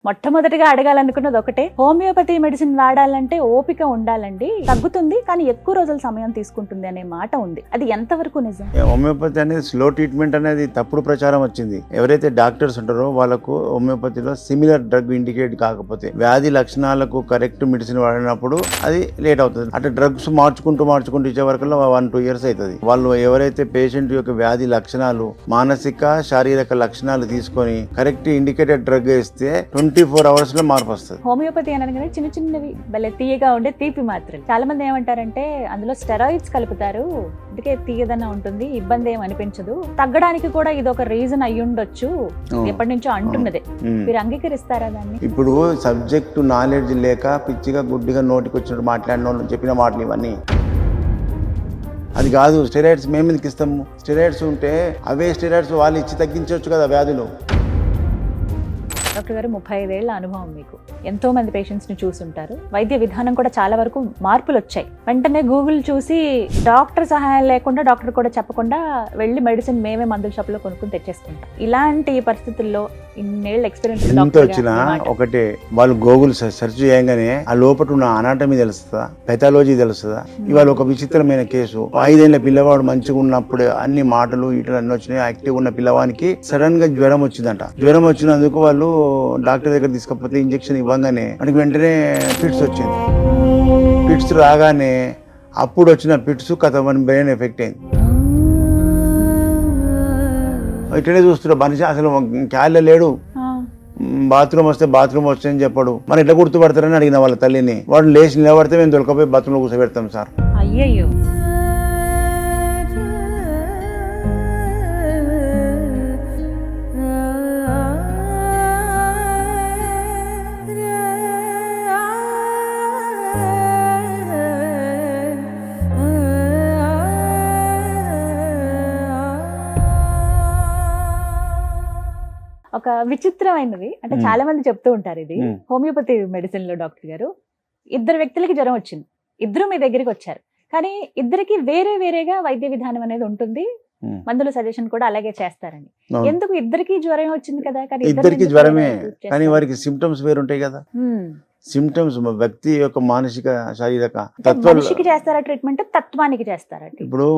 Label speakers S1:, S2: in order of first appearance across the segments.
S1: మొట్టమొదటిగా అడగాలనుకున్నది ఒకటే, homeopathy medicine వాడాలంటే ఓపిక ఉండాలండి, తగ్గుతుంది కానీ ఎక్కువ రోజుల సమయం తీసుకుంటుంది అనే మాట ఉంది. అది ఎంతవరకు నిజం?
S2: హోమియోపతి అనేది స్లో ట్రీట్మెంట్ అనేది తప్పుడు ప్రచారం వచ్చింది. ఎవరైతే డాక్టర్స్ ఉంటారో వాళ్ళకు హోమియోపతిలో సిమిలర్ డ్రగ్ ఇండికేట్ కాకపోతే వ్యాధి లక్షణాలకు కరెక్ట్ మెడిసిన్ వాడినప్పుడు అది లేట్ అవుతుంది. అంటే డ్రగ్స్ మార్చుకుంటూ ఇచ్చే వరకు 1-2 years అవుతుంది. వాళ్ళు ఎవరైతే పేషెంట్ యొక్క వ్యాధి లక్షణాలు మానసిక శారీరక లక్షణాలు తీసుకొని కరెక్ట్ ఇండికేటెడ్ డ్రగ్ ఇస్తే 24 hours లో మార్పు వస్తుంది.
S1: హోమియోపతి అనగానే చిన్న చిన్నవి భలే తీయగా ఉండే తీపి మాత్రలు. చాలా మంది ఏమంటారంటే అందులో స్టెరాయిడ్స్ కలుపుతారు, అందుకే తీయదన ఉంటుంది, ఇబ్బంది ఏం అనిపించదు, తగ్గడానికి కూడా ఇది ఒక రీజన్ అయ్యి ఉండొచ్చు, ఎప్పటి నుంచో అంటున్నదే. మీరు అంగీకరిస్తారా దాన్ని?
S2: ఇప్పుడు సబ్జెక్టు నాలెడ్జ్ లేక పిచ్చిగా గుడ్డిగా నోటికి వచ్చినట్టు మాట్లాడిన వాళ్ళు చెప్పిన మాటలు ఇవన్నీ అది కాదు. స్టెరాయిడ్స్ మేము ఎందుకు ఇస్తాము? స్టెరాయిడ్స్ ఉంటే అవే స్టెరాయిడ్స్ వాళ్ళు ఇచ్చి తగ్గించవచ్చు కదా వ్యాధులు.
S1: డాక్టర్ గారు 35 ఏళ్ల అనుభవం మీకు, ఎంతో మంది పేషెంట్స్ ని చూసుంటారు. వైద్య విధానం కూడా చాలా వరకు మార్పులు వచ్చాయి. వెంటనే గూగుల్ చూసి డాక్టర్ సహాయం లేకుండా, డాక్టర్ కూడా చెప్పకుండా వెళ్ళి మెడిసిన్ మేమే మందుల షాప్ లో కొనుక్కుని తెచ్చేసుకుంటాం. ఇలాంటి పరిస్థితుల్లో ఇన్నేళ్ళ ఎక్స్పీరియన్స్
S2: ఎంత వచ్చినా ఒకటే, వాళ్ళు గూగుల్ సెర్చ్ చేయగానే ఆ లోపల ఉన్న అనాటమీ తెలుస్తుందా, పెథాలజీ తెలుస్తుందా? ఇవాళ ఒక విచిత్రమైన కేసు, 5 ఏళ్ల పిల్లవాడు మంచిగా ఉన్నప్పుడు అన్ని మాటలు ఇటు అన్ని వచ్చినాయి. యాక్టివ్ ఉన్న పిల్లవానికి సడన్ గా జ్వరం వచ్చిందంట. జ్వరం వచ్చినందుకు వాళ్ళు డాక్టర్ దగ్గర తీసుకపోతే ఇంజెక్షన్ ఇవ్వగానే మనకి వెంటనే ఫిట్స్ వచ్చింది. ఫిట్స్ రాగానే అప్పుడు వచ్చిన ఫిట్స్ మన బ్రెయిన్ ఎఫెక్ట్ అయింది. ఇట్లనే చూస్తున్నా మనిషి అసలు క్యాలే లేడు. బాత్రూమ్ వస్తే అని చెప్పాడు. మనం ఎట్లా గుర్తుపడతారని అడిగిన వాళ్ళ తల్లిని. వాడు లేచి నిలబడితే మేము దొరకపోయి బాత్రూమ్ లో కూర్చోబెడతాం సార్.
S1: అయ్యయ్యో. ఒక విచిత్రమైనది అంటే చాలా మంది చెప్తూ ఉంటారు, ఇది హోమియోపతి మెడిసిన్ లో డాక్టర్ గారు, 2 వ్యక్తులకి జ్వరం వచ్చింది, ఇద్దరు మీ దగ్గరికి వచ్చారు, కానీ ఇద్దరికి వేరేగా వైద్య విధానం అనేది ఉంటుంది, మందుల సజెషన్ కూడా అలాగే చేస్తారని. ఎందుకు ఇద్దరికి జ్వరం వచ్చింది కదా, కానీ
S2: ఇద్దరికి జ్వరమే, కానీ వారికి సిమ్టమ్స్ వేరుంటాయి కదా. సిమ్టమ్స్ వ్యక్తి యొక్క మానసిక శారీరక
S1: మనిషికి చేస్తారా ట్రీట్మెంట్, తత్వానికి చేస్తారా?
S2: ఇప్పుడు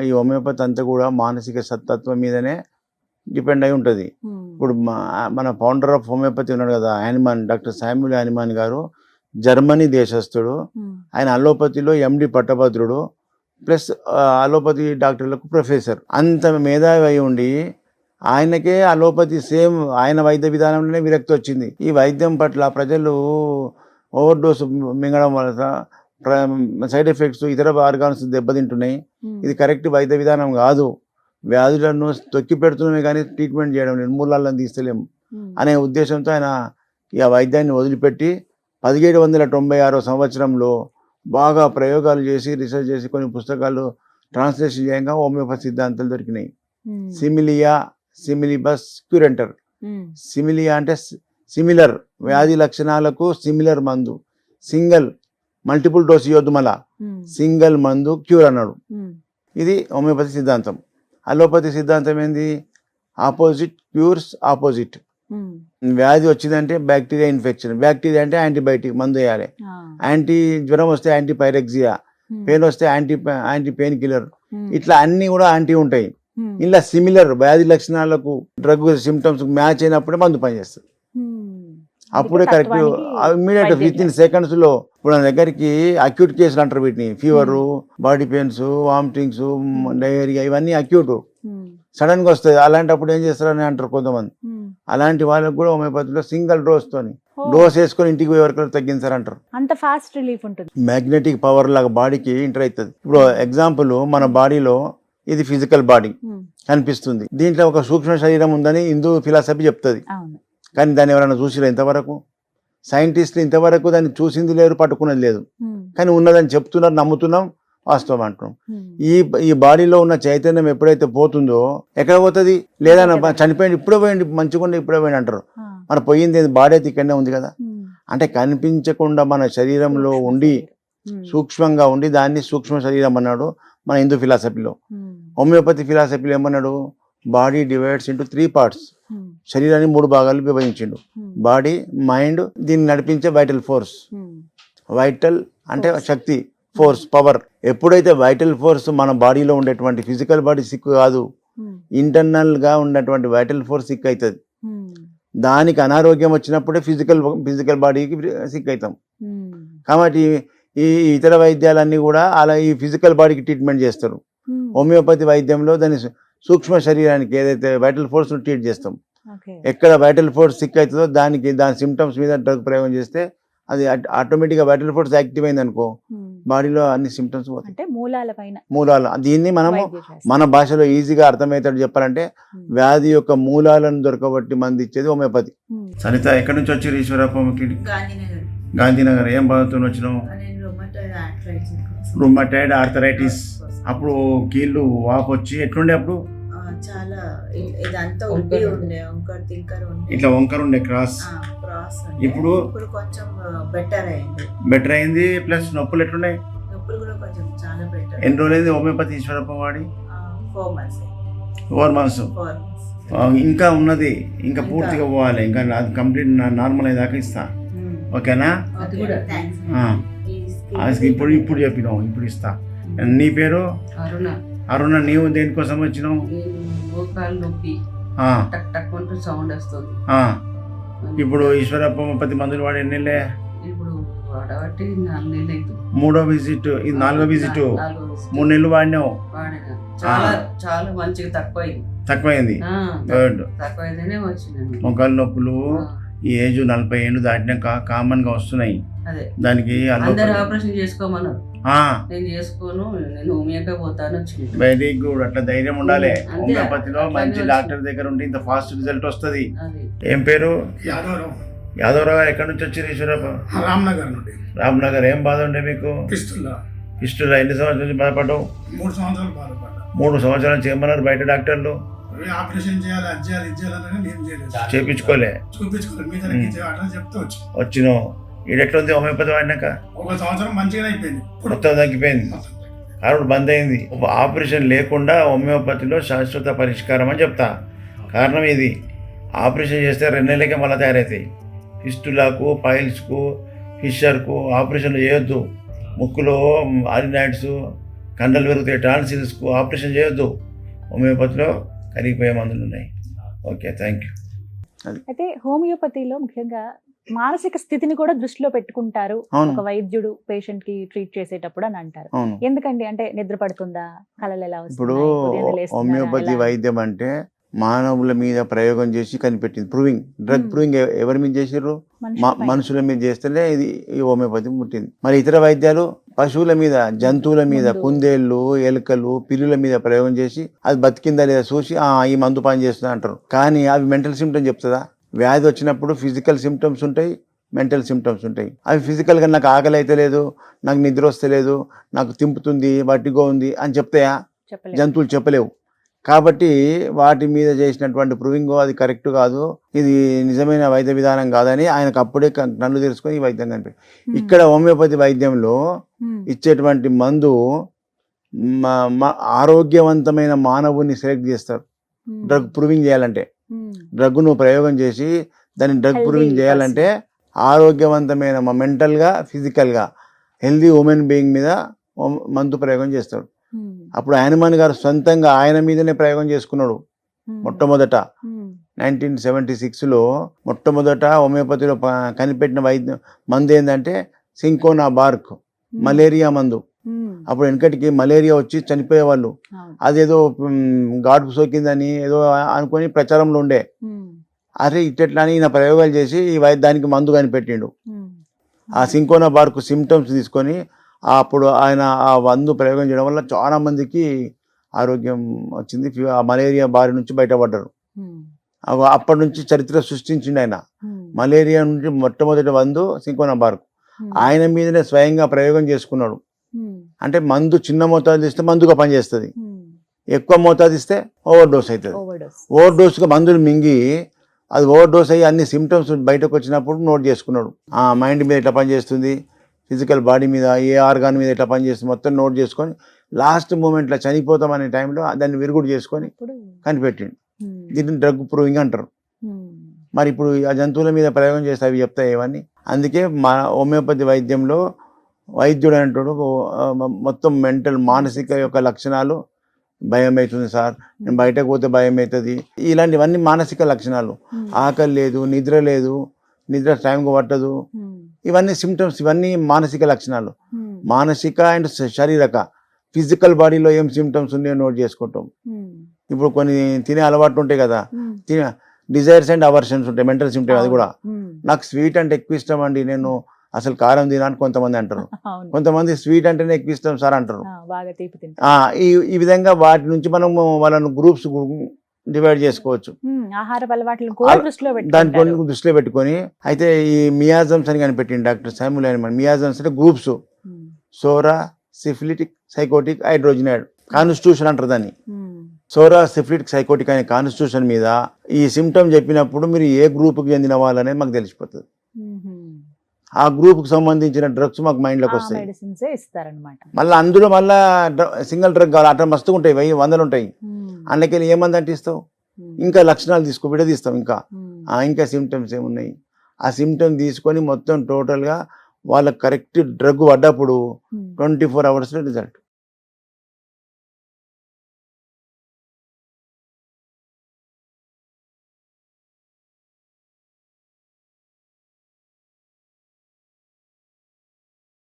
S2: ఈ హోమియోపతి అంతా కూడా మానసిక తత్వం మీదనే డిపెండ్ అయి ఉంటుంది. ఇప్పుడు మన ఫౌండర్ ఆఫ్ హోమియోపతి ఉన్నాడు కదా యానిమాన్, డాక్టర్ శామ్యూల్ యానిమాన్ గారు, జర్మనీ దేశస్థుడు. ఆయన అలోపతిలో MD పట్టభద్రుడు, ప్లస్ అలోపతి డాక్టర్లకు ప్రొఫెసర్. అంత మేధావి అయి ఉండి ఆయనకే అలోపతి సేమ్ ఆయన వైద్య విధానంలోనే విరక్తి వచ్చింది. ఈ వైద్యం పట్ల ప్రజలు ఓవర్ డోసు మింగడం వల్ల సైడ్ ఎఫెక్ట్స్, ఇతర ఆర్గాన్స్ దెబ్బతింటున్నాయి, ఇది కరెక్ట్ వైద్య విధానం కాదు, వ్యాధులను తొక్కి పెడుతున్నామే కానీ ట్రీట్మెంట్ చేయడం నిర్మూలనలను తీస్తలేము అనే ఉద్దేశంతో ఆయన ఈ వైద్యాన్ని వదిలిపెట్టి 1796 సంవత్సరంలో బాగా ప్రయోగాలు చేసి రీసెర్చ్ చేసి కొన్ని పుస్తకాలు ట్రాన్స్లేషన్ చేయంగా హోమియోపతి సిద్ధాంతాలు దొరికినాయి. సిమిలియా, సిమిలిబస్, క్యూరెంటర్. సిమిలియా అంటే సిమిలర్ వ్యాధి లక్షణాలకు సిమిలర్ మందు, సింగిల్ మల్టిపుల్ డోస్ ఇవ్వద్దు, మళ్ళా సింగిల్ మందు క్యూర్ అన్నాడు. ఇది హోమియోపతి సిద్ధాంతం. అలోపతి సిద్ధాంతం ఏంది? Opposite cures opposite. వ్యాధి వచ్చిందంటే బ్యాక్టీరియా ఇన్ఫెక్షన్, బ్యాక్టీరియా అంటే యాంటీబయాటిక్ మందు వేయాలి. జ్వరం వస్తే యాంటీపైరెక్సియా, పెయిన్ వస్తే యాంటీ పెయిన్ కిల్లర్, ఇట్లా అన్ని కూడా యాంటీ ఉంటాయి. ఇలా సిమిలర్ వ్యాధి లక్షణాలకు డ్రగ్ సిమ్టమ్స్ మ్యాచ్ అయినప్పుడే మందు పనిచేస్తుంది. అప్పుడే కరెక్ట్ ఇమ్మీడియట్ విత్-ఇన్ seconds లో. ఇప్పుడు నా దగ్గరికి అక్యూట్ కేసులు అంటారు వీటిని, fever, body pains, vomitings, diarrhoea, ఇవన్నీ అక్యూట్ సడన్ గా వస్తాయి. అలాంటప్పుడు ఏం చేస్తారని అంటారు కొంతమంది. అలాంటి వాళ్ళకి కూడా హోమియోపతిలో సింగిల్ డోస్ వేసుకొని ఇంటికి పోయే వరకు తగ్గించారంటారు.
S1: అంత ఫాస్ట్ రిలీఫ్ ఉంటుంది.
S2: మ్యాగ్నెటిక్ పవర్ లాగా బాడీకి ఎంటర్ అవుతుంది. ఇప్పుడు ఎగ్జాంపుల్, మన బాడీలో ఇది ఫిజికల్ బాడీ కనిపిస్తుంది, దీంట్లో ఒక సూక్ష్మ శరీరం ఉందని హిందూ ఫిలాసఫీ చెప్తుంది. కానీ దాన్ని ఎవరైనా చూసిరా ఇంతవరకు? సైంటిస్టులు ఇంతవరకు దాన్ని చూసింది లేరు, పట్టుకున్నది లేదు, కానీ ఉన్నదని చెప్తున్నారు, నమ్ముతున్నాం, వాస్తవం అంటున్నాం. ఈ బాడీలో ఉన్న చైతన్యం ఎప్పుడైతే పోతుందో ఎక్కడ పోతుంది? లేదా చనిపోయింది, ఇప్పుడే పోయింది, మంచిగా ఇప్పుడే పోయింది అంటారు. మన పోయింది బాడీ అయితే ఇక్కడనే ఉంది కదా. అంటే కనిపించకుండా మన శరీరంలో ఉండి సూక్ష్మంగా ఉండి దాన్ని సూక్ష్మ శరీరం అన్నాడు మన హిందూ ఫిలాసఫీలో. హోమియోపతి ఫిలాసఫీలో ఏమన్నాడు? Body divides into 3 parts. శరీరాన్ని 3 భాగాలు విభజించిండు. బాడీ, మైండ్, దీన్ని నడిపించే వైటల్ ఫోర్స్. వైటల్ అంటే శక్తి, ఫోర్స్, పవర్. ఎప్పుడైతే వైటల్ ఫోర్స్ మన బాడీలో ఉండేటువంటి ఫిజికల్ బాడీ సిక్ కాదు, ఇంటర్నల్ గా ఉన్నటువంటి వైటల్ ఫోర్స్ సిక్ అవుతుంది. దానికి అనారోగ్యం వచ్చినప్పుడే ఫిజికల్ బాడీకి సిక్ అవుతాం. కాబట్టి ఈ ఇతర వైద్యాలన్నీ కూడా అలా ఈ ఫిజికల్ బాడీకి ట్రీట్మెంట్ చేస్తారు. హోమియోపతి వైద్యంలో దాని సూక్ష్మ శరీరానికి ఏదైతే వైటల్ ఫోర్స్ ట్రీట్ చేస్తాం. ఎక్కడ వైటల్ ఫోర్స్ సిక్ అవుతుందో దాని సిమ్టమ్స్ మీద డ్రగ్ ప్రయోగం చేస్తే అది ఆటోమేటిక్గా వైటల్ ఫోర్స్ యాక్టివ్ అయింది అనుకో, బాడీలో అన్ని సిమ్టమ్స్ పోతాయి. మూలాలు దీన్ని మనము మన భాషలో ఈజీగా అర్థమవుతాడు చెప్పాలంటే వ్యాధి యొక్క మూలాలను దొరకబట్టి మంది ఇచ్చేది హోమియోపతి. సరిత, ఎక్కడి నుంచి వచ్చి ఈశ్వరప్ప? గాంధీనగర్. ఏం బాధతో వచ్చినావు? Rheumatoid arthritis. అప్పుడు కీళ్ళు వాపు వచ్చి ఎట్లుండే అప్పుడు?
S3: చాలా ఇదంతా ఉబ్బి ఉండే,
S2: ఇట్లా వంకర ఉండే క్రాస్. ఇప్పుడు
S3: కొంచెం బెటర్
S2: అయింది. ప్లస్ నొప్పులు ఎట్లున్నాయి?
S3: నొప్పులు కూడా కొంచెం చాలా బెటర్.
S2: ఎన్ని రోజులైంది హోమియోపతి ఈశ్వరప్ప వాడి?
S3: 4 months.
S2: ఇంకా ఉన్నది, ఇంకా పూర్తిగా పోవాలి. ఇంకా అది కంప్లీట్ నార్మల్ అయ్యేదాకా ఇస్తా. ఓకేనా? ఇప్పుడు చెప్పినావు, ఇప్పుడు ఇస్తా. నీ పేరు? అరుణ. నీవు దేనికోసం వచ్చినావు?
S4: సౌండ్ వస్తుంది.
S2: ఇప్పుడు ఈశ్వరప్ప హోమియోపతి మందులు వాడి ఎన్ని?
S4: ఇప్పుడు వాడబట్టి 4 నెలలు.
S2: 3వ విజిట్, ఇది 4వ విజిట్. 3 నెలలు వాడినావు.
S4: చాలా చాలా మంచిగా తక్కువైంది. తక్కువైందనే వచ్చింది.
S2: మొక్కల నొప్పులు ఈ ఏజ్ 40 ఏళ్ళు దాటినాక కామన్ గా వస్తున్నాయి. దానికి
S4: అందరు ఆపరేషన్ చేసుకోమన్నారు. నేను చేసుకోను, నేను హోమియోపతి పోతాను.
S2: Very good. అట్లా ధైర్యం ఉండాలి. హోమియోపతిలో మంచి డాక్టర్ దగ్గర ఉంటే ఇంత ఫాస్ట్ రిజల్ట్ వస్తుంది. ఏం పేరు? యాదవరావు. ఎక్కడి నుంచి వచ్చారు ఈశ్వరప్ప?
S5: రామ్నగర్ నుండి.
S2: రామ్నగర్. ఏం బాధ ఉండే మీకు?
S5: పిస్తుల్లా.
S2: ఎన్ని సంవత్సరాల నుంచి బాధపడ్డావు?
S5: 3 సంవత్సరాలు బాధపడ్డా.
S2: 3 సంవత్సరాలు చేయమన్నారు బయట డాక్టర్లు.
S5: ఆపరేషన్ చేయాలి, అది చేయాలి, ఇది చేయాలని నేను చేయలేదు.
S2: చూపించుకోలే.
S5: చెప్తే
S2: వచ్చినావు. ఈడెట్లుంది హోమియోపతి వాడినాక?
S5: 1 సంవత్సరం మంచిగా అయిపోయింది,
S2: మొత్తం తగ్గిపోయింది. కారణం బంద్ అయింది. ఆపరేషన్ లేకుండా హోమియోపతిలో శాశ్వత పరిష్కారం అని చెప్తా. కారణం ఇది, ఆపరేషన్ చేస్తే 2 నెలలకే మళ్ళీ తయారవుతాయి. ఫిస్టులాకు, పైల్స్కు, ఫిషర్కు ఆపరేషన్లు చేయొద్దు. ముక్కులో ఆరినాయిడ్స్, కండలు పెరుగుతాయి. టాన్సిల్స్కు ఆపరేషన్ చేయొద్దు. హోమియోపతిలో కరిగిపోయే మందులు ఉన్నాయి. Okay, thank you.
S1: అయితే హోమియోపతిలో ముఖ్యంగా మానసిక స్థితిని కూడా దృష్టిలో పెట్టుకుంటారు ఒక వైద్యుడు పేషెంట్ కి ట్రీట్ చేసేటప్పుడు అని అంటారు. ఎందుకండి? అంటే నిద్ర పడుతుందా, కళలు ఎలా వస్తున్నాయి?
S2: ఇప్పుడు హోమియోపతి వైద్యం అంటే మానవుల మీద ప్రయోగం చేసి కనిపెట్టింది. ప్రూవింగ్, డ్రగ్ ప్రూవింగ్ ఎవరి మీద చేసారు? మనుషుల మీద చేస్తేనే ఇది హోమియోపతి పుట్టింది. మరి ఇతర వైద్యాలు పశువుల మీద, జంతువుల మీద, కుందేళ్లు, ఎలుకలు, పిల్లుల మీద ప్రయోగం చేసి అది బతికిందా లేదా చూసి ఈ మందు పని చేస్తుందా అంటారు. కానీ అవి మెంటల్ సిమ్టమ్ చెప్తుందా? వ్యాధి వచ్చినప్పుడు ఫిజికల్ సిమ్టమ్స్ ఉంటాయి, మెంటల్ సిమ్టమ్స్ ఉంటాయి. అవి ఫిజికల్గా నాకు ఆకలి అయితే లేదు, నాకు నిద్ర వస్తలేదు, నాకు తింపుతుంది, వట్టిగా ఉంది అని చెప్తాయా? జంతువులు చెప్పలేవు. కాబట్టి వాటి మీద చేసినటువంటి ప్రూవింగ్ అది కరెక్ట్ కాదు, ఇది నిజమైన వైద్య విధానం కాదని ఆయనకు అప్పుడే కళ్ళు తెలుసుకొని ఈ వైద్యం కనిపి. ఇక్కడ హోమియోపతి వైద్యంలో ఇచ్చేటువంటి మందు ఆరోగ్యవంతమైన మానవుని సెలెక్ట్ చేస్తారు. డ్రగ్ ప్రూవింగ్ చేయాలంటే, డ్రగ్ నువ్వు ప్రయోగం చేసి దాన్ని డ్రగ్ ప్రూవింగ్ చేయాలంటే ఆరోగ్యవంతమైన మెంటల్గా, ఫిజికల్గా హెల్దీ ఉమెన్ బీయింగ్ మీద మందు ప్రయోగం చేస్తాడు. అప్పుడు హనుమాన్ గారు సొంతంగా ఆయన మీదనే ప్రయోగం చేసుకున్నాడు. మొట్టమొదట 1976లో మొట్టమొదట హోమియోపతిలో కనిపెట్టిన మందు ఏంటంటే సింకోనా బార్క్, మలేరియా మందు. అప్పుడు వెనకటికి మలేరియా వచ్చి చనిపోయేవాళ్ళు. అదేదో గాడుపు సోకిందని ఏదో అనుకొని ప్రచారంలో ఉండే. అరే ఇట్లా అని ఈయన ప్రయోగాలు చేసి ఈ దానికి మందు కనిపెట్టిండు. ఆ సింకోనా బార్క్ సిమ్టమ్స్ తీసుకొని అప్పుడు ఆయన ఆ మందు ప్రయోగం చేయడం వల్ల చాలా మందికి ఆరోగ్యం వచ్చింది. ఆ మలేరియా బారి నుంచి బయటపడ్డారు. అప్పటి నుంచి చరిత్ర సృష్టించిండు ఆయన. మలేరియా నుంచి మొట్టమొదటి మందు సింకోనా బార్క్. ఆయన మీదనే స్వయంగా ప్రయోగం చేసుకున్నాడు. అంటే మందు చిన్న మోతాదు ఇస్తే మందుగా పనిచేస్తుంది, ఎక్కువ మోతాదు ఇస్తే ఓవర్ డోస్ అవుతుంది. ఓవర్ డోస్గా మందులు మింగి అది ఓవర్ డోస్ అయ్యి అన్ని సిమ్టమ్స్ బయటకు వచ్చినప్పుడు నోట్ చేసుకున్నాడు. మైండ్ మీద ఎట్లా పనిచేస్తుంది, ఫిజికల్ బాడీ మీద, ఏ ఆర్గాన్ మీద ఎట్లా పనిచేస్తుంది మొత్తం నోట్ చేసుకొని లాస్ట్ మూమెంట్లో చనిపోతామనే టైంలో దాన్ని విరుగుడు చేసుకొని
S1: ఇప్పుడు
S2: కనిపెట్టిండు.
S1: ఉమ్,
S2: దీన్ని డ్రగ్ ప్రూవింగ్ అంటారు.
S1: ఉమ్,
S2: మరి ఇప్పుడు ఆ జంతువుల మీద ప్రయోగం చేస్తే అవి చెప్తాయి ఇవన్నీ. అందుకే మా హోమియోపతి వైద్యంలో వైద్యుడు అంటాడు మొత్తం మెంటల్ మానసిక యొక్క లక్షణాలు, భయం అవుతుంది సార్, నేను బయటకు పోతే భయం అవుతుంది, ఇలాంటివన్నీ మానసిక లక్షణాలు.
S1: ఉమ్,
S2: ఆకలి లేదు, నిద్ర లేదు, నిద్ర టైంకి పట్టదు,
S1: ఉమ్,
S2: ఇవన్నీ సిమ్టమ్స్, ఇవన్నీ మానసిక లక్షణాలు.
S1: ఉమ్,
S2: మానసిక అండ్ శారీరక ఫిజికల్ బాడీలో ఏం సిమ్టమ్స్ ఉన్నాయో నోట్ చేసుకుంటాం.
S1: ఉమ్,
S2: ఇప్పుడు కొన్ని తినే అలవాట్లు ఉంటాయి కదా,
S1: ఉమ్,
S2: తినే డిజైర్స్ అండ్ అవర్షన్స్ ఉంటాయి, మెంటల్ సిమ్టమ్. అది కూడా
S1: ఉమ్,
S2: నాకు స్వీట్ అంటే ఎక్కువ ఇష్టం అండి, నేను అసలు కారం తినని కొంతమంది అంటారు.
S1: అవును,
S2: కొంతమంది స్వీట్ అంటేనే ఎక్కువ ఇష్టం సార్ అంటారు.
S1: బాగా తీపి తింటా.
S2: ఈ విధంగా వాటి నుంచి మనం వాళ్ళను గ్రూప్స్ డివైడ్ చేసుకోవచ్చు.
S1: ఆహార అలవాట్లను కూడా దృష్టిలో
S2: దాని
S1: పెట్టుకుంటారు.
S2: కొన్ని దృష్టిలో పెట్టుకొని అయితే ఈ మియాజమ్స్ అని కనిపెట్టింది డాక్టర్ సామ్యూల్ హైనిమన్. మియాజమ్స్ అంటే గ్రూప్స్,
S1: ఉమ్,
S2: సోరా, సిఫిలిటిక్, సైకోటిక్, హైడ్రోజినాయిడ్ కాన్స్టిట్యూషన్ అంటారు దాన్ని.
S1: ఉమ్,
S2: సోరా, సిఫిలిటిక్, సైకోటిక్ అనే కాన్స్టిట్యూషన్ మీద ఈ సిమ్టమ్ చెప్పినప్పుడు మీరు ఏ గ్రూప్కి చెందిన వాళ్ళనేది మాకు తెలిసిపోతుంది.
S1: ఉమ్,
S2: ఆ గ్రూప్కి సంబంధించిన డ్రగ్స్ మాకు మైండ్లోకి వస్తాయి.
S1: మెడిసిన్స్ ఇస్తారనమాట.
S2: మళ్ళీ అందులో మళ్ళీ సింగిల్ డ్రగ్ కావాలి, అట్లా మస్తుగా ఉంటాయి, 100 ఉంటాయి. అందులోకి ఏమంది అంటే ఇస్తావు, ఇంకా లక్షణాలు విడదీస్తాం, ఇంకా సిమ్టమ్స్ ఏమున్నాయి, ఆ సిమ్టమ్ తీసుకొని మొత్తం టోటల్గా వాళ్ళకి కరెక్ట్ డ్రగ్ పడ్డప్పుడు 24 hours రిజల్ట్.